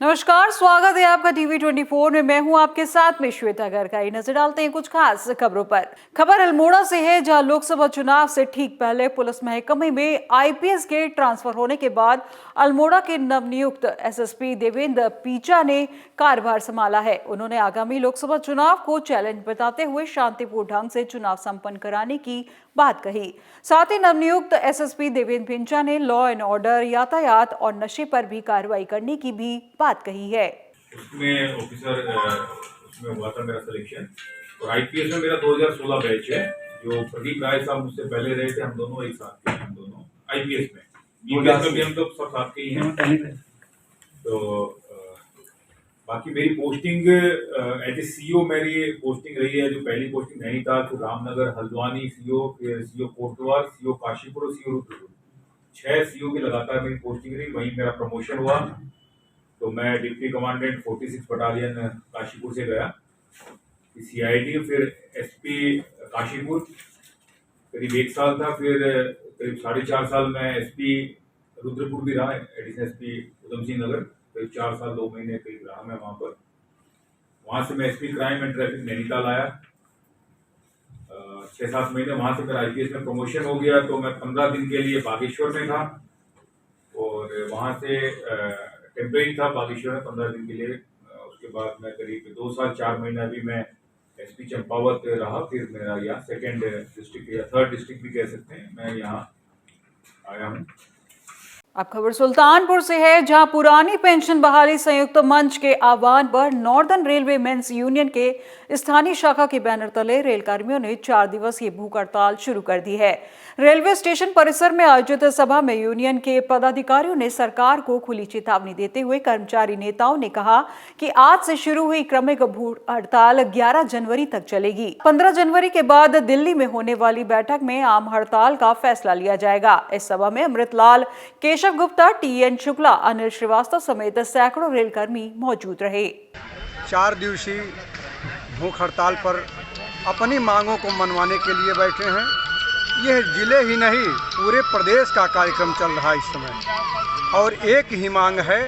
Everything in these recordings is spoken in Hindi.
नमस्कार, स्वागत है आपका टीवी 24 में। मैं हूं आपके साथ में श्वेता गर्गाई। नजर डालते हैं कुछ खास खबरों पर। खबर अल्मोड़ा से है, जहां लोकसभा चुनाव से ठीक पहले पुलिस महकमे में आईपीएस के ट्रांसफर होने के बाद अल्मोड़ा के नवनियुक्त एसएसपी देवेंद्र पीचा ने कार्यभार संभाला है। उन्होंने आगामी लोकसभा चुनाव को चैलेंज बताते हुए शांतिपूर्ण ढंग से चुनाव संपन्न कराने की बात कही। साथ ही नवनियुक्त एसएसपी देवेंद्र पिंचा ने लॉ एंड ऑर्डर, यातायात और नशे पर भी कार्रवाई करने की भी बात कही है। उसमें ऑफिसर उसमें हुआ था मेरा सिलेक्शन, और आईपीएस में मेरा 2016 बैच है। जो प्रदीप राय साहब मुझसे पहले रहे थे, हम दोनों एक साथ के हैं। हम दोनों आईपीएस में, जीपीएस में भी हम लोग सब साथ के ही हैं। तो बाकी मेरी पोस्टिंग एज ए सीओ मेरी पोस्टिंग रही है। जो पहली पोस्टिंग नैनीताल, फिर रामनगर, हल्द्वानी सीओ, फिर सीओ कोटद्वार, सीओ काशीपुर और सीओ रुद्रपुर, 6 सीओ की लगातार मेरी पोस्टिंग रही। वहीं मेरा प्रमोशन हुआ, तो मैं डिप्टी कमांडेंट 46 बटालियन काशीपुर से गया सीआईडी, फिर एसपी काशीपुर करीब 1 साल था, फिर करीब 4.5 साल मैं एसपी रुद्रपुर भी रहा, एडिशनल एसपी उधम सिंह नगर, करीब 4 साल 2 महीने करीब रहा मैं वहां पर। वहां से मैं SP crime and traffic Nainital आया, 6-7 महीने। वहां से मेरा आईपीएस में प्रमोशन हो गया, तो मैं 15 दिन के लिए बागेश्वर में था, और वहां से टेम्परेरी था बागेश्वर में 15 दिन के लिए। उसके बाद मैं करीब 2 साल 4 महीना भी मैं एसपी चंपावत रहा। फिर मेरा यहाँ 2nd डिस्ट्रिक्ट या 3rd डिस्ट्रिक्ट भी कह सकते हैं, मैं यहाँ आया हूँ। अब खबर सुल्तानपुर से है, जहां पुरानी पेंशन बहाली संयुक्त मंच के आह्वान पर नॉर्दर्न रेलवे मेंस यूनियन के स्थानीय शाखा के बैनर तले रेल कर्मियों ने 4 दिवसीय भूख हड़ताल शुरू कर दी है। रेलवे स्टेशन परिसर में आयोजित सभा में यूनियन के पदाधिकारियों ने सरकार को खुली चेतावनी देते हुए कर्मचारी नेताओं ने कहा कि आज से शुरू हुई क्रमिक भूख हड़ताल 11 जनवरी तक चलेगी। 15 जनवरी के बाद दिल्ली में होने वाली बैठक में आम हड़ताल का फैसला लिया जाएगा। इस सभा में अमृतलाल, केशव गुप्ता, टीएन शुक्ला, अनिल श्रीवास्तव समेत सैकड़ों रेलकर्मी मौजूद रहे। 4 दिवसीय भूख हड़ताल पर अपनी मांगों को मनवाने के लिए बैठे हैं। यह जिले ही नहीं, पूरे प्रदेश का कार्यक्रम चल रहा है इस समय, और एक ही मांग है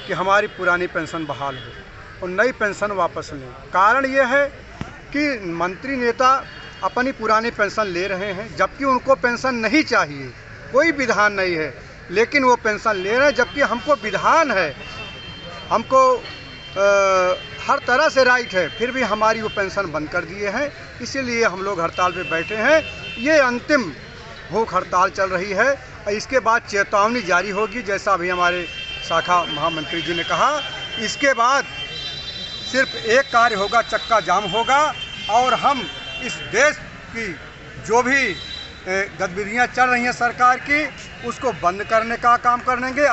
कि हमारी पुरानी पेंशन बहाल हो और नई पेंशन वापस लें। कारण यह है कि मंत्री नेता अपनी पुरानी पेंशन ले रहे हैं, जबकि उनको पेंशन नहीं चाहिए, कोई विधान नहीं है, लेकिन वो पेंशन ले रहे हैं, जबकि हमको विधान है, हमको हर तरह से राइट है, फिर भी हमारी वो पेंशन बंद कर दिए हैं। इसीलिए हम लोग हड़ताल पे बैठे हैं। ये अंतिम भूख हड़ताल चल रही है, और इसके बाद चेतावनी जारी होगी, जैसा अभी हमारे शाखा महामंत्री जी ने कहा। इसके बाद सिर्फ एक कार्य होगा, चक्का जाम होगा, और हम इस देश की जो भी गतिविधियाँ चल रही हैं सरकार की, उसको बंद करने का काम करेंगे।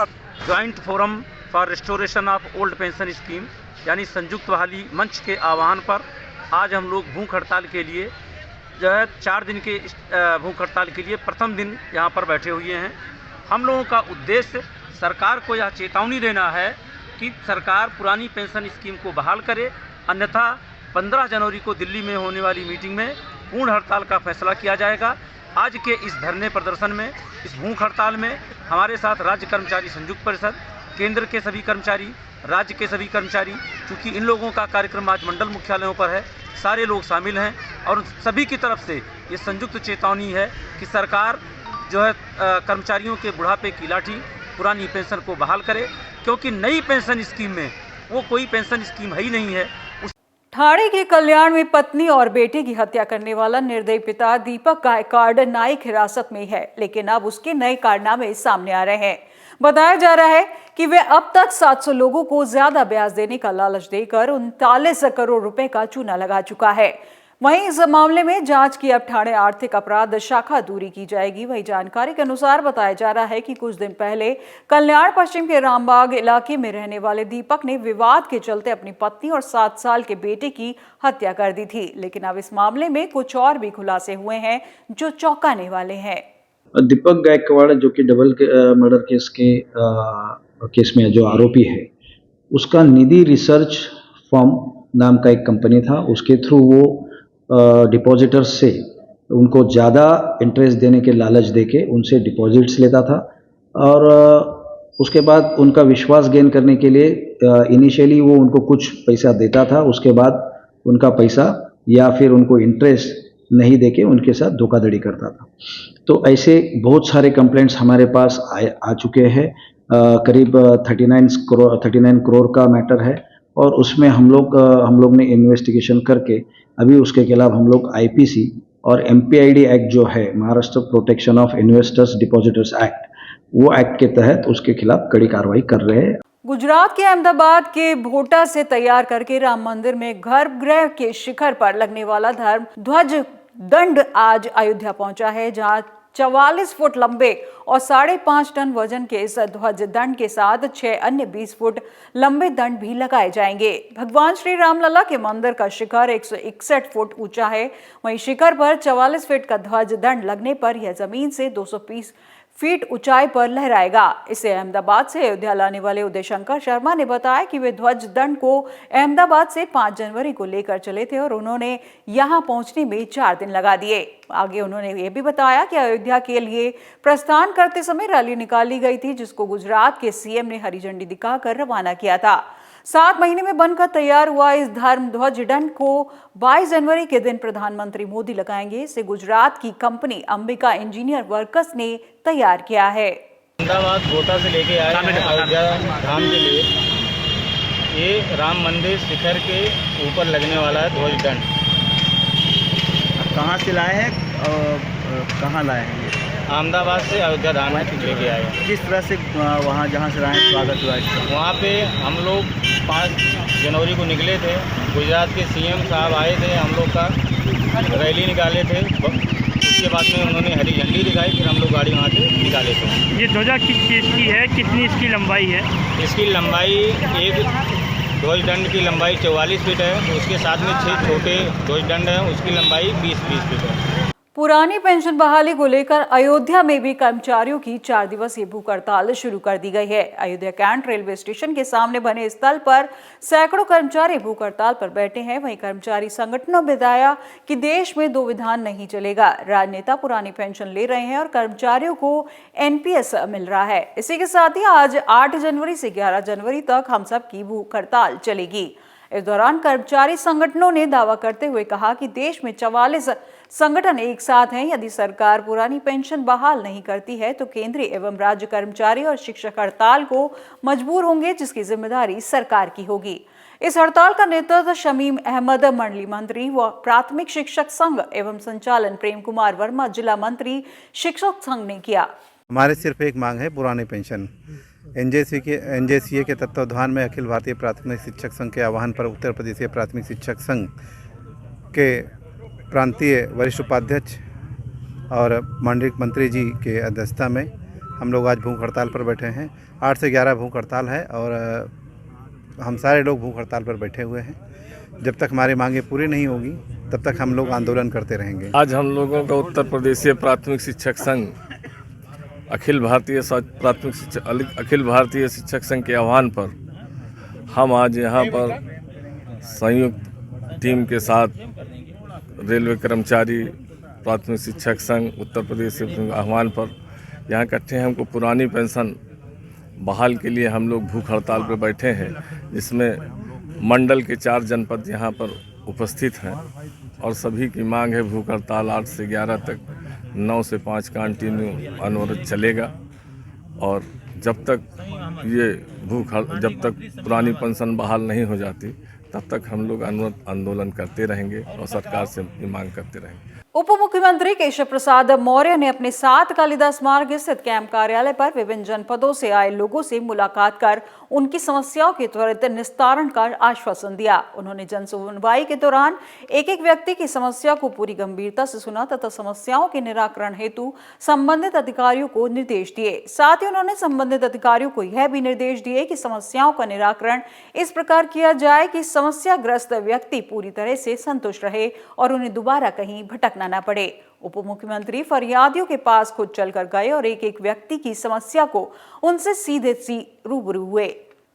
Joint forum for restoration of old pension scheme यानी संयुक्त बहाली मंच के आह्वान पर आज हम लोग भूख हड़ताल के लिए जो है 4 दिन के भूख हड़ताल के लिए प्रथम दिन यहाँ पर बैठे हुए हैं। हम लोगों का उद्देश्य सरकार को यह चेतावनी देना है कि सरकार पुरानी पेंशन स्कीम को बहाल करे, अन्यथा 15 जनवरी को दिल्ली में होने वाली मीटिंग में पूर्ण हड़ताल का फैसला किया जाएगा। आज के इस धरने प्रदर्शन में, इस भूख हड़ताल में हमारे साथ राज्य कर्मचारी संयुक्त परिषद, केंद्र के सभी कर्मचारी, राज्य के सभी कर्मचारी, चूँकि इन लोगों का कार्यक्रम आज मंडल मुख्यालयों पर है, सारे लोग शामिल हैं, और सभी की तरफ से ये संयुक्त चेतावनी है कि सरकार जो है कर्मचारियों के बुढ़ापे की लाठी पुरानी पेंशन को बहाल करे, क्योंकि नई पेंशन स्कीम में वो कोई पेंशन स्कीम है ही नहीं है। ठाणे के कल्याण में पत्नी और बेटे की हत्या करने वाला निर्दयी पिता दीपक गायकवाड़ न्यायिक हिरासत में है, लेकिन अब उसके नए कारनामे सामने आ रहे हैं। बताया जा रहा है कि वे अब तक 700 लोगों को ज्यादा ब्याज देने का लालच देकर 39 करोड़ रुपए का चूना लगा चुका है। वहीं इस मामले में जांच की अब ठाणे आर्थिक अपराध शाखा दूरी की जाएगी। वहीं जानकारी के अनुसार बताया जा रहा है कि कुछ दिन पहले कल्याण पश्चिम के रामबाग इलाके में रहने वाले दीपक ने विवाद के चलते अपनी पत्नी और 7 साल के बेटे की हत्या कर दी थी, लेकिन अब इस मामले में कुछ और भी खुलासे हुए हैं जो चौंकाने वाले हैं। दीपक गायकवाड़ जो कि डबल मर्डर केस में जो आरोपी है, उसका निधि रिसर्च फर्म नाम का एक कंपनी था। उसके थ्रू वो डिपॉजिटर्स से उनको ज़्यादा इंटरेस्ट देने के लालच देके उनसे डिपॉजिट्स लेता था, और उसके बाद उनका विश्वास गेन करने के लिए इनिशियली वो उनको कुछ पैसा देता था, उसके बाद उनका पैसा या फिर उनको इंटरेस्ट नहीं देके उनके साथ धोखाधड़ी करता था। तो ऐसे बहुत सारे कंप्लेंट्स हमारे पास आ चुके हैं। करीब 39 करोड़ का मैटर है और उसमें हम लोग ने इन्वेस्टिगेशन करके अभी उसके खिलाफ हम लोग आईपीसी और एमपीआईडी एक्ट जो है, Maharashtra protection of investors depositors act, वो एक्ट के तहत उसके खिलाफ कड़ी कार्रवाई कर रहे हैं। गुजरात के अहमदाबाद के भोटा से तैयार करके राम मंदिर में गर्भगृह के शिखर पर लगने वाला धर्म ध्वज दंड आज अयोध्या पहुंचा है, जहां 44 फुट लंबे और 5.5 टन वजन के इस ध्वज दंड के साथ 6 अन्य 20 फुट लंबे दंड भी लगाए जाएंगे। भगवान श्री रामलला के मंदिर का शिखर 161 फुट ऊंचा है। वहीं शिखर पर 44 फीट का ध्वज दंड लगने पर यह जमीन से 220 फीट ऊंचाई पर लहराएगा। इसे अहमदाबाद से अयोध्या लाने वाले उदय शंकर शर्मा ने बताया कि वे ध्वज दंड को अहमदाबाद से 5 जनवरी को लेकर चले थे और उन्होंने यहां पहुंचने में 4 दिन लगा दिए। आगे उन्होंने ये भी बताया कि अयोध्या के लिए प्रस्थान करते समय रैली निकाली गई थी, जिसको गुजरात के सीएम ने हरी झंडी दिखाकर रवाना किया था। 7 महीने में बनकर तैयार हुआ इस धर्म ध्वज दंड को 22 जनवरी के दिन प्रधानमंत्री मोदी लगाएंगे। इसे गुजरात की कंपनी अंबिका इंजीनियर वर्कर्स ने तैयार किया है। अहमदाबाद गोता से लेके आए हैं अयोध्या धाम के लिए। ये राम मंदिर शिखर के ऊपर लगने वाला है ध्वज दंड। कहाँ से लाए हैं और कहाँ लाए हैं ये? अहमदाबाद से अयोध्या धाम में लेके आए हैं। किस तरह से वहाँ जहाँ से लाए स्वागत हुआ इसका? वहाँ पे हम लोग 5 जनवरी को निकले थे। गुजरात के सीएम साहब आए थे, हम लोग का रैली निकाले थे। उसके बाद में उन्होंने हरी झंडी दिखाई, फिर हम लोग गाड़ी वहाँ से निकाले थे। ये ध्वजा किस चीज़ की है, कितनी इसकी लंबाई है? इसकी लंबाई, एक ध्वज दंड की लंबाई 44 फीट है, उसके साथ में 6 छोटे ध्वज दंड हैं, उसकी लंबाई 20-20 फीट है। पुरानी पेंशन बहाली को लेकर अयोध्या में भी कर्मचारियों की 4 दिवसीय भूख हड़ताल शुरू कर दी गई है। अयोध्या कैंट रेलवे स्टेशन के सामने बने स्थल पर सैकड़ों कर्मचारी भूख हड़ताल पर बैठे हैं। वहीं कर्मचारी संगठनों ने बताया कि देश में 2 विधान नहीं चलेगा। राजनेता पुरानी पेंशन ले रहे हैं और कर्मचारियों को एनपीएस मिल रहा है। इसी के साथ ही आज 8 जनवरी से 11 जनवरी तक हम सब की भूख हड़ताल चलेगी। इस दौरान कर्मचारी संगठनों ने दावा करते हुए कहा कि देश में 44 संगठन एक साथ हैं। यदि सरकार पुरानी पेंशन बहाल नहीं करती है तो केंद्रीय एवं राज्य कर्मचारी और शिक्षक हड़ताल को मजबूर होंगे, जिसकी जिम्मेदारी सरकार की होगी। इस हड़ताल का नेतृत्व शमीम अहमद मंडली मंत्री व प्राथमिक शिक्षक संघ एवं संचालन प्रेम कुमार वर्मा जिला मंत्री शिक्षक संघ ने किया। हमारे सिर्फ एक मांग है, पुरानी पेंशन। एनजेसीए के तत्वावधान में अखिल भारतीय प्राथमिक शिक्षक संघ के आह्वान पर उत्तर प्रदेशीय प्राथमिक शिक्षक संघ के प्रांतीय वरिष्ठ उपाध्यक्ष और मंत्री जी के अध्यक्षता में हम लोग आज भूख हड़ताल पर बैठे हैं। 8 से 11 भूख हड़ताल है और हम सारे लोग भूख हड़ताल पर बैठे हुए हैं। जब तक हमारी मांगें पूरी नहीं होगी तब तक हम लोग आंदोलन करते रहेंगे। आज हम लोगों का उत्तर प्रदेशीय प्राथमिक शिक्षक संघ अखिल भारतीय शिक्षक संघ के आह्वान पर हम आज यहाँ पर संयुक्त टीम के साथ रेलवे कर्मचारी प्राथमिक शिक्षक संघ उत्तर प्रदेश के आह्वान पर यहाँ इकट्ठे हैं। हमको पुरानी पेंशन बहाल के लिए हम लोग भूख हड़ताल पर बैठे हैं, जिसमें मंडल के 4 जनपद यहाँ पर उपस्थित हैं और सभी की मांग है भूख हड़ताल 8 से 11 तक 9 से 5 कंटिन्यू अनवरत चलेगा। और जब तक पुरानी पेंशन बहाल नहीं हो जाती तब तक हम लोग अनवरत आंदोलन करते रहेंगे और सरकार से अपनी मांग करते रहेंगे। उप मुख्यमंत्री केशव प्रसाद मौर्य ने अपने 7 कालिदास मार्ग स्थित कैंप कार्यालय पर विभिन्न जनपदों से आए लोगों से मुलाकात कर उनकी समस्याओं के त्वरित निस्तारण का आश्वासन दिया। उन्होंने जन सुनवाई के दौरान एक व्यक्ति की समस्या को पूरी गंभीरता से सुना तथा समस्याओं के निराकरण हेतु संबंधित अधिकारियों को निर्देश दिए। साथ ही उन्होंने संबंधित अधिकारियों को यह भी निर्देश दिए कि समस्याओं का निराकरण इस प्रकार किया जाए कि समस्याग्रस्त व्यक्ति पूरी तरह से संतुष्ट रहे और उन्हें दोबारा कहीं भटकना न पड़े। उप मुख्यमंत्री फरियादियों के पास खुद चलकर गए और एक व्यक्ति की समस्या को उनसे सीधे रूबरू हुए।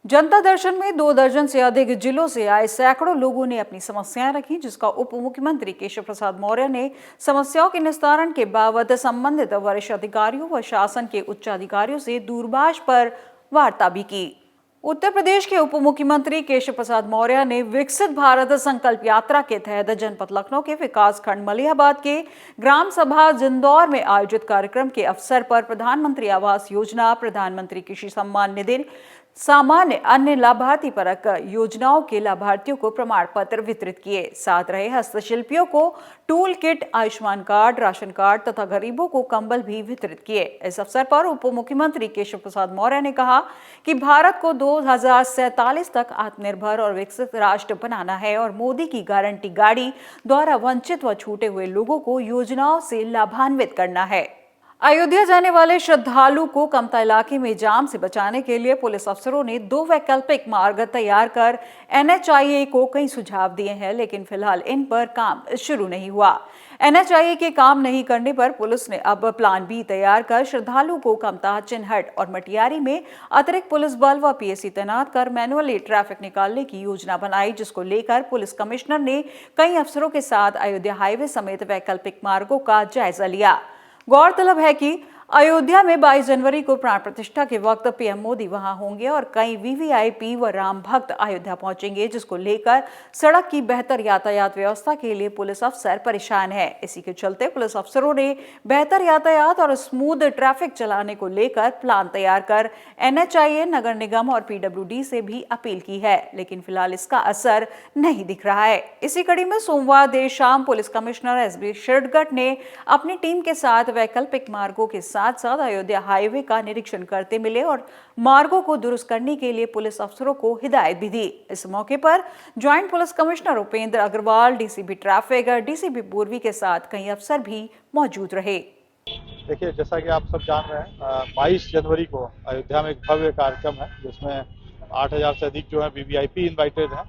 जनता दर्शन में 2 दर्जन से अधिक जिलों से आए सैकड़ों लोगों ने अपनी समस्याएं रखी, जिसका उप मुख्यमंत्री केशव प्रसाद मौर्य ने समस्याओं के निस्तारण के बाबत संबंधित वरिष्ठ अधिकारियों व शासन के उच्च अधिकारियों से दूरभाष पर वार्ता भी की। उत्तर प्रदेश के उप मुख्यमंत्री केशव प्रसाद मौर्य ने विकसित भारत संकल्प यात्रा के तहत जनपद लखनऊ के विकास खंड मलिहाबाद के ग्राम सभा जिंदौर में आयोजित कार्यक्रम के अवसर पर प्रधानमंत्री आवास योजना, प्रधानमंत्री कृषि सम्मान निधि, सामान्य अन्य लाभार्थी परक योजनाओं के लाभार्थियों को प्रमाण पत्र वितरित किए। साथ रहे हस्तशिल्पियों को tool kit, Ayushman card, ration card तथा गरीबों को कंबल भी वितरित किए। इस अवसर पर उप मुख्यमंत्री केशव प्रसाद मौर्य ने कहा कि भारत को 2047 तक आत्मनिर्भर और विकसित राष्ट्र बनाना है और मोदी की गारंटी गाड़ी द्वारा वंचित व छूटे हुए लोगों को योजनाओं से लाभान्वित करना है। अयोध्या जाने वाले श्रद्धालु को कमता इलाके में जाम से बचाने के लिए पुलिस अफसरों ने 2 वैकल्पिक मार्ग तैयार कर NHIA को कई सुझाव दिए हैं, लेकिन फिलहाल इन पर काम शुरू नहीं हुआ। NHIA के काम नहीं करने पर पुलिस ने अब प्लान B तैयार कर श्रद्धालु को कमता, चिन्हट और मटियारी में अतिरिक्त पुलिस बल व PSC तैनात कर मैनुअली ट्रैफिक निकालने की योजना बनाई, जिसको लेकर पुलिस कमिश्नर ने कई अफसरों के साथ अयोध्या हाईवे समेत वैकल्पिक मार्गों का जायजा लिया। गौरतलब है कि अयोध्या में 22 जनवरी को प्राण प्रतिष्ठा के वक्त पीएम मोदी वहां होंगे और कई VVIP व राम भक्त अयोध्या पहुंचेंगे, जिसको लेकर सड़क की बेहतर यातायात व्यवस्था के लिए पुलिस अफसर परेशान है। इसी के चलते पुलिस अफसरों ने बेहतर यातायात और स्मूथ ट्रैफिक चलाने को लेकर प्लान तैयार कर NHIA, नगर निगम और PWD से भी अपील की है, लेकिन फिलहाल इसका असर नहीं दिख रहा है। इसी कड़ी में सोमवार देर शाम पुलिस कमिश्नर SB शिरडगढ़ ने अपनी टीम के साथ वैकल्पिक मार्गों के साथ साथ अयोध्या हाईवे का निरीक्षण करते मिले और मार्गों को दुरुस्त करने के लिए पुलिस अफसरों को हिदायत भी दी। इस मौके पर joint police commissioner Upendra Agarwal, DCP traffic, DCP पूर्वी के साथ कई अफसर भी मौजूद रहे। देखिए, जैसा कि आप सब जान रहे हैं, 22 जनवरी को अयोध्या में एक भव्य कार्यक्रम है जिसमें 8000 से अधिक जो है VVIP इन्वाइटेड है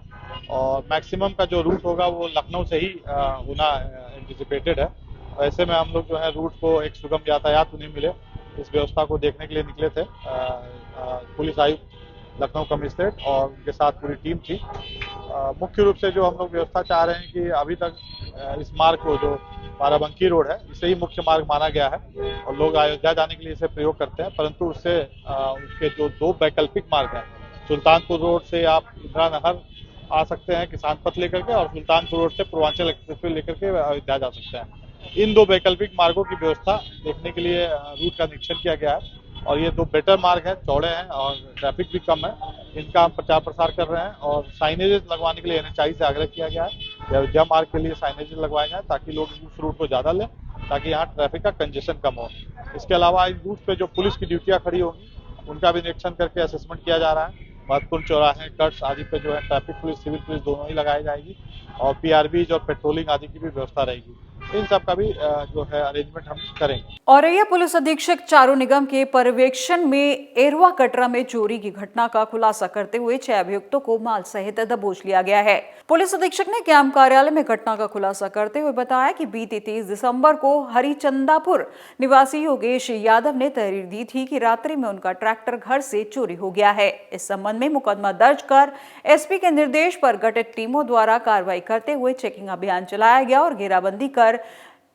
और मैक्सिमम का जो रूट होगा वो लखनऊ से ही होना एंटिसिपेटेड है। ऐसे में हम लोग जो है रूट को एक सुगम यातायात उन्हें मिले, इस व्यवस्था को देखने के लिए निकले थे। पुलिस आयुक्त लखनऊ कमिश्नरेट और उनके साथ पूरी टीम थी। मुख्य रूप से जो हम लोग व्यवस्था चाह रहे हैं कि अभी तक इस मार्ग को, जो बाराबंकी रोड है, इसे ही मुख्य मार्ग माना गया है और लोग अयोध्या जाने के लिए इसे प्रयोग करते हैं, परंतु उससे उसके जो 2 वैकल्पिक मार्ग हैं, सुल्तानपुर रोड से आप इंदिरा नगर आ सकते हैं किसान पथ लेकर के और सुल्तानपुर रोड से पूर्वांचल एक्सप्रेसवे लेकर के अयोध्या जा सकते हैं। इन 2 वैकल्पिक मार्गों की व्यवस्था देखने के लिए रूट का निरीक्षण किया गया है और ये 2 बेटर मार्ग हैं, चौड़े हैं और ट्रैफिक भी कम है। इनका हम प्रचार प्रसार कर रहे हैं और साइनेजेस लगवाने के लिए NHIA से आग्रह किया गया है। अयोध्या मार्ग के लिए साइनेजेस लगवाए जाए ताकि लोग उस रूट को ज़्यादा लें, ताकि यहाँ ट्रैफिक का कंजेशन कम हो। इसके अलावा इन रूट पे जो पुलिस की ड्यूटियाँ खड़ी होंगी उनका भी निरीक्षण करके असेसमेंट किया जा रहा है। महत्वपूर्ण चौराहे, कट्स आदि पे जो है ट्रैफिक पुलिस, सिविल पुलिस दोनों ही लगाई जाएगी और PRBs और पेट्रोलिंग आदि की भी व्यवस्था रहेगी। इन सब का भी जो है अरेंजमेंट हम करेंगे। औरैया पुलिस अधीक्षक चारू निगम के पर्यवेक्षण में एरवा कटरा में चोरी की घटना का खुलासा करते हुए 6 अभियुक्तों को माल सहित दबोच लिया गया है। पुलिस अधीक्षक ने कैंप कार्यालय में घटना का खुलासा करते हुए बताया कि बीती 30 दिसंबर को हरिचंदापुर निवासी योगेश यादव ने तहरीर दी थी कि रात्रि में उनका ट्रैक्टर घर से चोरी हो गया है। इस संबंध में मुकदमा दर्ज कर SP के निर्देश पर गठित टीमों द्वारा कार्रवाई करते हुए चेकिंग अभियान चलाया गया और घेराबंदी कर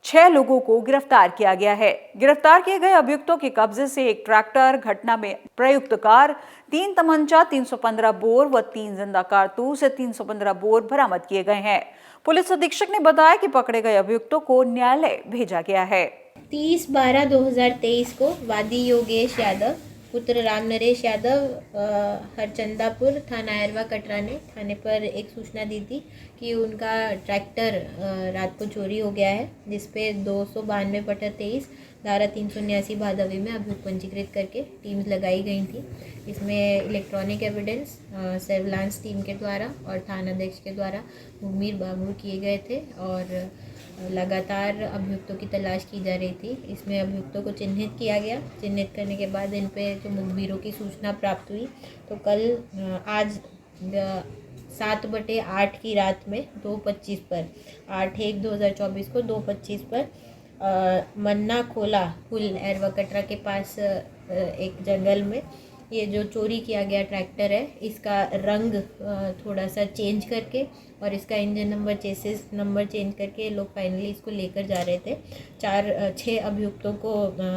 6 लोगों को गिरफ्तार किया गया है। गिरफ्तार किए गए अभियुक्तों के कब्जे से 1 ट्रैक्टर, घटना में प्रयुक्त कार, 3 तमंचा, 315 बोर व 3 जिंदा कारतूस, 315 बोर बरामद किए गए हैं। पुलिस अधीक्षक ने बताया कि पकड़े गए अभियुक्तों को न्यायालय भेजा गया है। 30/12/2023 को वादी योगेश यादव पुत्र राम नरेश यादव हरचंदापुर थाना एरवा कटरा ने थाने पर एक सूचना दी थी कि उनका ट्रैक्टर रात को चोरी हो गया है, जिसपे 292/23 धारा 379 भादवी में अभियुक्त पंजीकृत करके टीम्स लगाई गई थी। इसमें इलेक्ट्रॉनिक एविडेंस सर्विलांस टीम के द्वारा और थानाध्यक्ष के द्वारा मुखबिर बामूर किए गए थे और लगातार अभियुक्तों की तलाश की जा रही थी। इसमें अभियुक्तों को चिन्हित किया गया। चिन्हित करने के बाद इन पे जो मुखबिरों की सूचना प्राप्त हुई तो कल आज 7/8 की रात में 2:25 पर 8/1/2024 को 2:25 पर मन्ना खोला पुल एरवा कटरा के पास एक जंगल में ये जो चोरी किया गया ट्रैक्टर है, इसका रंग थोड़ा सा चेंज करके और इसका engine number, chassis number change करके लोग फाइनली इसको लेकर जा रहे थे। 6 अभियुक्तों को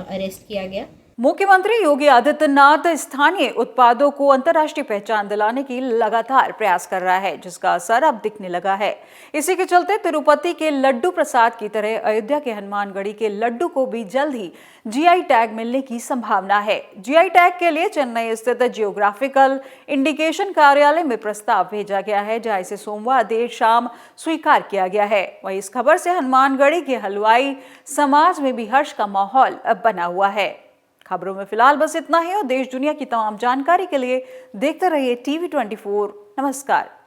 अरेस्ट किया गया। मुख्यमंत्री योगी आदित्यनाथ स्थानीय उत्पादों को अंतर्राष्ट्रीय पहचान दिलाने की लगातार प्रयास कर रहा है, जिसका असर अब दिखने लगा है। इसी के चलते तिरुपति के लड्डू प्रसाद की तरह अयोध्या के हनुमानगढ़ी के लड्डू को भी जल्द ही जीआई टैग मिलने की संभावना है। जीआई टैग के लिए चेन्नई स्थित जियोग्राफिकल इंडिकेशन कार्यालय में प्रस्ताव भेजा गया है, जहां इसे सोमवार देर शाम स्वीकार किया गया है। वहीं इस खबर से हनुमानगढ़ी के हलवाई समाज में भी हर्ष का माहौल बना हुआ है। खबरों में फिलहाल बस इतना ही और देश दुनिया की तमाम जानकारी के लिए देखते रहिए TV24। नमस्कार।